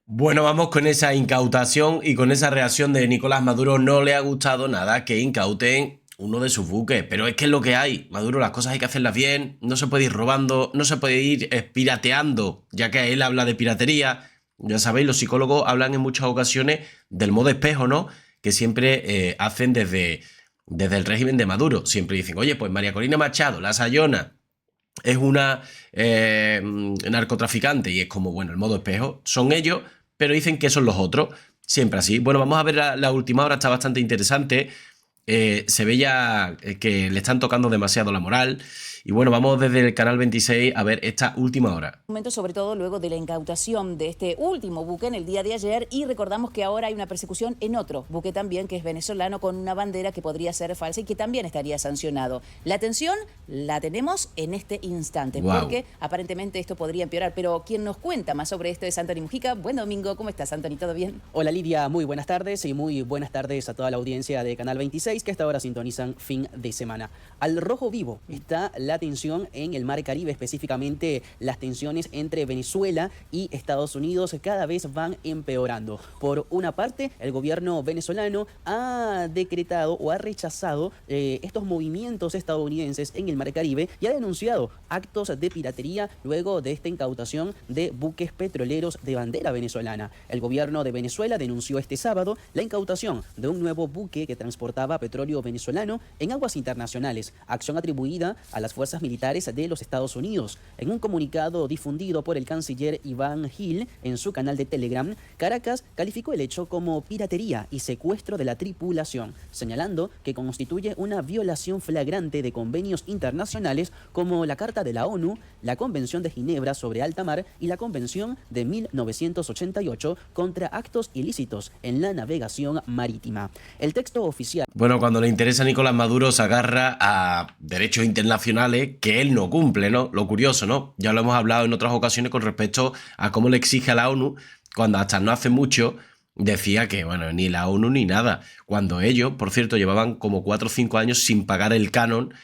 Bueno, vamos con esa incautación y con esa reacción de Nicolás Maduro. No le ha gustado nada que incauten uno de sus buques, pero es que es lo que hay. Maduro, las cosas hay que hacerlas bien, no se puede ir robando, no se puede ir pirateando, ya que él habla de piratería. Ya sabéis, los psicólogos hablan en muchas ocasiones del modo espejo, ¿no? Que siempre hacen desde el régimen de Maduro. Siempre dicen, oye, pues María Corina Machado, la Sayona, es una narcotraficante y es como, bueno, el modo espejo son ellos, pero dicen que son los otros, siempre así. Bueno, vamos a ver la última hora, está bastante interesante. Se ve ya que le están tocando demasiado la moral. Y bueno, vamos desde el canal 26 a ver esta última hora. Momento, sobre todo luego de la incautación de este último buque en el día de ayer, y recordamos que ahora hay una persecución en otro buque también que es venezolano con una bandera que podría ser falsa y que también estaría sancionado. La atención la tenemos en este instante, porque aparentemente esto podría empeorar, pero quien nos cuenta más sobre esto es Anthony Mujica. Buen domingo, ¿cómo estás, Anthony? ¿Todo bien? Hola Lidia, muy buenas tardes y muy buenas tardes a toda la audiencia de Canal 26 que hasta ahora sintonizan fin de semana. Al rojo vivo está la tensión en el Mar Caribe, específicamente las tensiones entre Venezuela y Estados Unidos cada vez van empeorando. Por una parte, el gobierno venezolano ha decretado o ha rechazado estos movimientos estadounidenses en el Mar Caribe y ha denunciado actos de piratería luego de esta incautación de buques petroleros de bandera venezolana. El gobierno de Venezuela denunció este sábado la incautación de un nuevo buque que transportaba petróleo venezolano en aguas internacionales, acción atribuida a las fuerzas militares de los Estados Unidos. En un comunicado difundido por el canciller Iván Gil en su canal de Telegram, Caracas calificó el hecho como piratería y secuestro de la tripulación, señalando que constituye una violación flagrante de convenios internacionales como la Carta de la ONU, la Convención de Ginebra sobre alta mar y la Convención de 1988 contra actos ilícitos en la navegación marítima. El texto oficial... Bueno, cuando le interesa a Nicolás Maduro se agarra a derechos internacionales que él no cumple, ¿no? Lo curioso, ¿no? Ya lo hemos hablado en otras ocasiones con respecto a cómo le exige a la ONU, cuando hasta no hace mucho decía que, bueno, ni la ONU ni nada. Cuando ellos, por cierto, llevaban como 4 o 5 años sin pagar el canon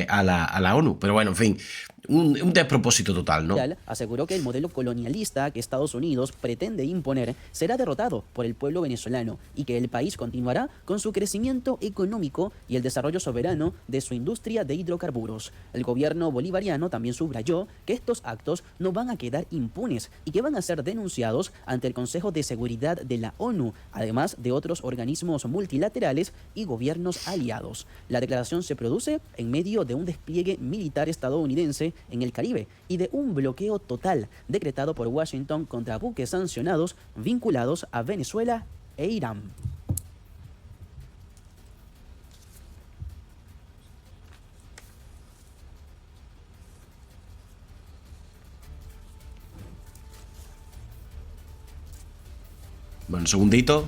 a la ONU. Pero bueno, en fin, un despropósito total, ¿no? Aseguró que el modelo colonialista que Estados Unidos pretende imponer será derrotado por el pueblo venezolano y que el país continuará con su crecimiento económico y el desarrollo soberano de su industria de hidrocarburos. El gobierno bolivariano también subrayó que estos actos no van a quedar impunes y que van a ser denunciados ante el Consejo de Seguridad de la ONU, además de otros organismos multilaterales y gobiernos aliados. La declaración se produce en medio de un despliegue militar estadounidense en el Caribe y de un bloqueo total decretado por Washington contra buques sancionados vinculados a Venezuela e Irán. Bueno, un segundito.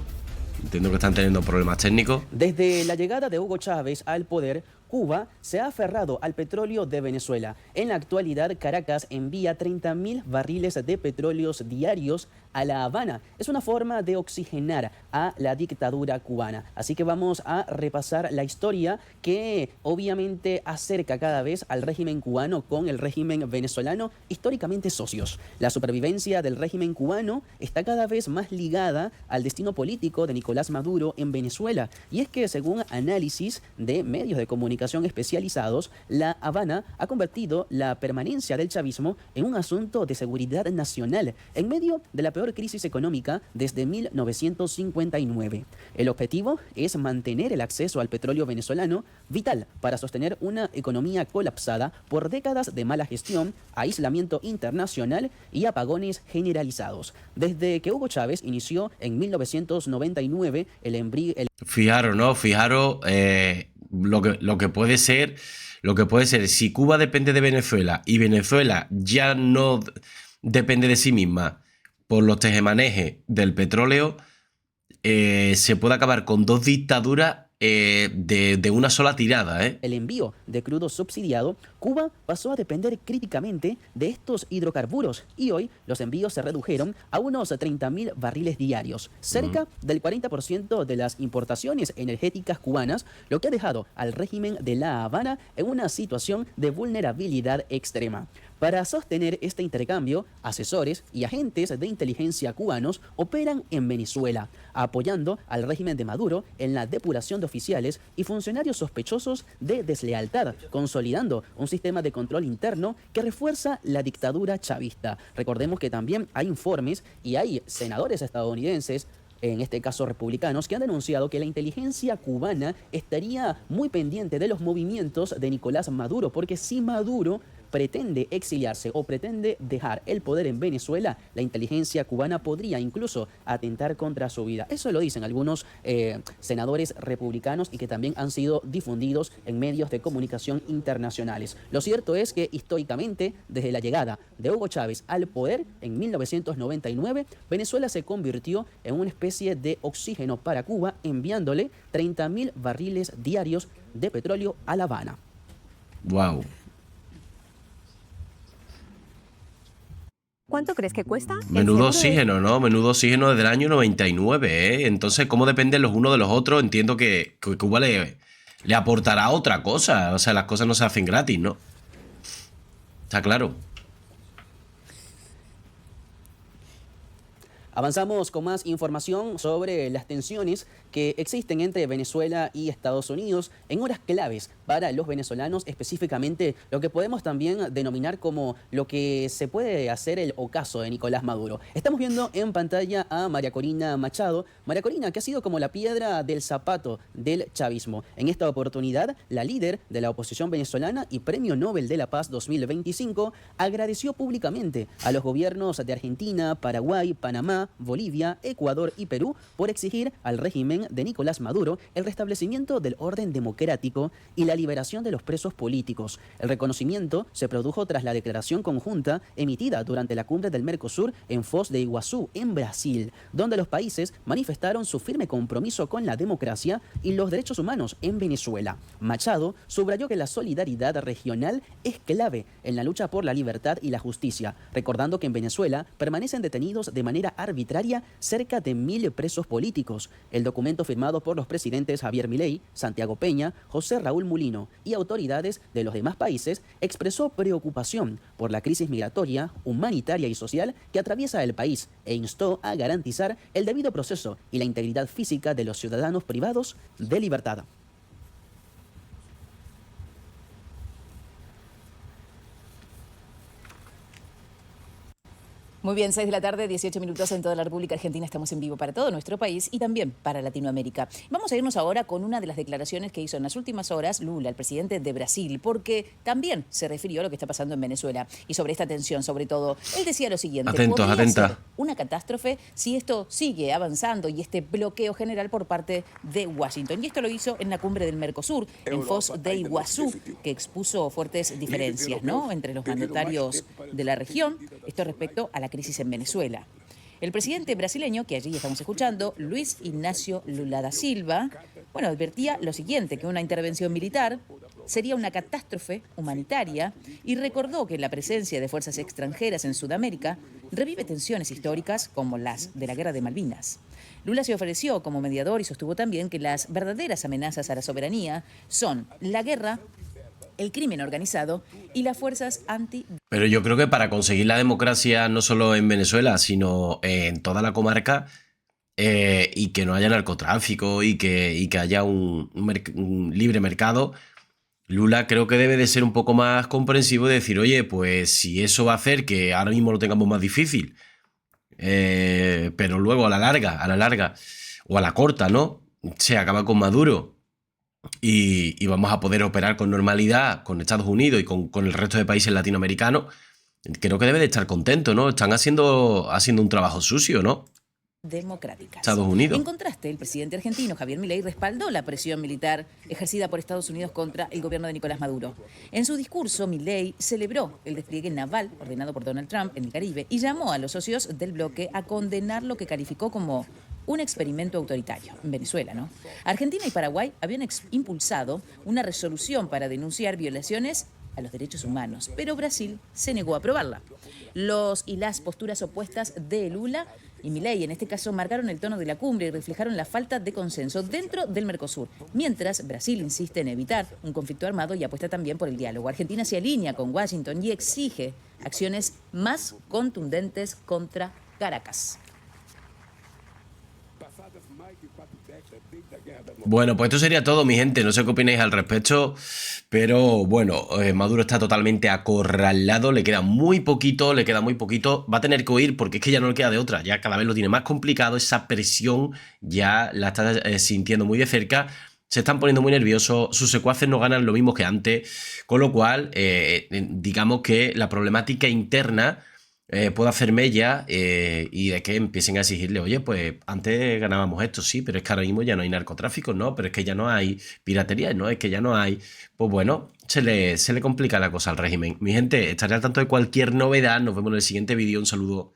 Entiendo que están teniendo problemas técnicos. Desde la llegada de Hugo Chávez al poder, Cuba se ha aferrado al petróleo de Venezuela. En la actualidad, Caracas envía 30.000 barriles de petróleos diarios a La Habana. Es una forma de oxigenar a la dictadura cubana. Así que vamos a repasar la historia que obviamente acerca cada vez al régimen cubano con el régimen venezolano, históricamente socios. La supervivencia del régimen cubano está cada vez más ligada al destino político de Nicolás Maduro en Venezuela. Y es que según análisis de medios de comunicación especializados, La Habana ha convertido la permanencia del chavismo en un asunto de seguridad nacional en medio de la peor crisis económica desde 1959. El objetivo es mantener el acceso al petróleo venezolano, vital para sostener una economía colapsada por décadas de mala gestión, aislamiento internacional y apagones generalizados. Desde que Hugo Chávez inició en 1999 Fijaros, ¿no? Fijaros lo que puede ser, si Cuba depende de Venezuela y Venezuela ya no depende de sí misma por los tejemanejes del petróleo, se puede acabar con 2 dictaduras de una sola tirada, ¿eh? El envío de crudo subsidiado Cuba pasó a depender críticamente de estos hidrocarburos y hoy los envíos se redujeron a unos 30.000 barriles diarios, cerca del 40% de las importaciones energéticas cubanas, lo que ha dejado al régimen de La Habana en una situación de vulnerabilidad extrema. Para sostener este intercambio, asesores y agentes de inteligencia cubanos operan en Venezuela, apoyando al régimen de Maduro en la depuración de oficiales y funcionarios sospechosos de deslealtad, consolidando un sistema de control interno que refuerza la dictadura chavista. Recordemos que también hay informes y hay senadores estadounidenses, en este caso republicanos, que han denunciado que la inteligencia cubana estaría muy pendiente de los movimientos de Nicolás Maduro, porque si Maduro pretende exiliarse o pretende dejar el poder en Venezuela, la inteligencia cubana podría incluso atentar contra su vida. Eso lo dicen algunos senadores republicanos y que también han sido difundidos en medios de comunicación internacionales. Lo cierto es que históricamente, desde la llegada de Hugo Chávez al poder en 1999, Venezuela se convirtió en una especie de oxígeno para Cuba, enviándole 30.000 barriles diarios de petróleo a La Habana. Wow. ¿Cuánto crees que cuesta? Menudo oxígeno, ¿no? Menudo oxígeno desde el año 99, ¿eh? Entonces, ¿cómo dependen los unos de los otros? Entiendo que Cuba le aportará otra cosa. O sea, las cosas no se hacen gratis, ¿no? Está claro. Avanzamos con más información sobre las tensiones que existen entre Venezuela y Estados Unidos en horas claves para los venezolanos, específicamente lo que podemos también denominar como lo que se puede hacer el ocaso de Nicolás Maduro. Estamos viendo en pantalla a María Corina Machado. María Corina, que ha sido como la piedra del zapato del chavismo. En esta oportunidad, la líder de la oposición venezolana y Premio Nobel de la Paz 2025 agradeció públicamente a los gobiernos de Argentina, Paraguay, Panamá, Bolivia, Ecuador y Perú por exigir al régimen de Nicolás Maduro el restablecimiento del orden democrático y la liberación de los presos políticos. El reconocimiento se produjo tras la declaración conjunta emitida durante la cumbre del Mercosur en Foz de Iguazú, en Brasil, donde los países manifestaron su firme compromiso con la democracia y los derechos humanos en Venezuela. Machado subrayó que la solidaridad regional es clave en la lucha por la libertad y la justicia, recordando que en Venezuela permanecen detenidos de manera arbitraria cerca de 1.000 presos políticos. El documento firmado por los presidentes Javier Milei, Santiago Peña, José Raúl Mulino y autoridades de los demás países expresó preocupación por la crisis migratoria, humanitaria y social que atraviesa el país e instó a garantizar el debido proceso y la integridad física de los ciudadanos privados de libertad. Muy bien, 6 de la tarde, 18 minutos en toda la República Argentina. Estamos en vivo para todo nuestro país y también para Latinoamérica. Vamos a irnos ahora con una de las declaraciones que hizo en las últimas horas Lula, el presidente de Brasil, porque también se refirió a lo que está pasando en Venezuela y sobre esta tensión, sobre todo. Él decía lo siguiente: Atentos, podría atenta. ser una catástrofe si esto sigue avanzando y este bloqueo general por parte de Washington. Y esto lo hizo en la cumbre del Mercosur, en Foz de Iguazú, que expuso fuertes diferencias, ¿no?, entre los mandatarios de la región, esto respecto a la crisis en Venezuela. El presidente brasileño, que allí estamos escuchando, Luis Ignacio Lula da Silva, bueno, advertía lo siguiente, que una intervención militar sería una catástrofe humanitaria y recordó que la presencia de fuerzas extranjeras en Sudamérica revive tensiones históricas como las de la Guerra de Malvinas. Lula se ofreció como mediador y sostuvo también que las verdaderas amenazas a la soberanía son la guerra, el crimen organizado y las fuerzas anti... Pero yo creo que para conseguir la democracia no solo en Venezuela, sino en toda la comarca, y que no haya narcotráfico y que haya un libre mercado, Lula creo que debe de ser un poco más comprensivo y decir, oye, pues si eso va a hacer que ahora mismo lo tengamos más difícil, pero luego a la larga, o a la corta, ¿no?, se acaba con Maduro y vamos a poder operar con normalidad con Estados Unidos y con el resto de países latinoamericanos, creo que debe de estar contento, ¿no? Están haciendo un trabajo sucio, ¿no? Democráticas. Estados Unidos. En contraste, el presidente argentino Javier Milei respaldó la presión militar ejercida por Estados Unidos contra el gobierno de Nicolás Maduro. En su discurso, Milei celebró el despliegue naval ordenado por Donald Trump en el Caribe y llamó a los socios del bloque a condenar lo que calificó como un experimento autoritario en Venezuela, ¿no? Argentina y Paraguay habían impulsado una resolución para denunciar violaciones a los derechos humanos, pero Brasil se negó a aprobarla. Los y las posturas opuestas de Lula y Milei, en este caso, marcaron el tono de la cumbre y reflejaron la falta de consenso dentro del Mercosur, mientras Brasil insiste en evitar un conflicto armado y apuesta también por el diálogo. Argentina se alinea con Washington y exige acciones más contundentes contra Caracas. Bueno, pues esto sería todo, mi gente. No sé qué opináis al respecto, pero bueno, Maduro está totalmente acorralado, le queda muy poquito, va a tener que huir porque es que ya no le queda de otra, ya cada vez lo tiene más complicado, esa presión ya la está sintiendo muy de cerca, se están poniendo muy nerviosos, sus secuaces no ganan lo mismo que antes, con lo cual, digamos que la problemática interna puede hacer mella y de que empiecen a exigirle, oye, pues antes ganábamos esto, sí, pero es que ahora mismo ya no hay narcotráfico, no, pero es que ya no hay piratería, no, es que ya no hay, pues bueno, se le complica la cosa al régimen. Mi gente, estaré al tanto de cualquier novedad, nos vemos en el siguiente vídeo, un saludo.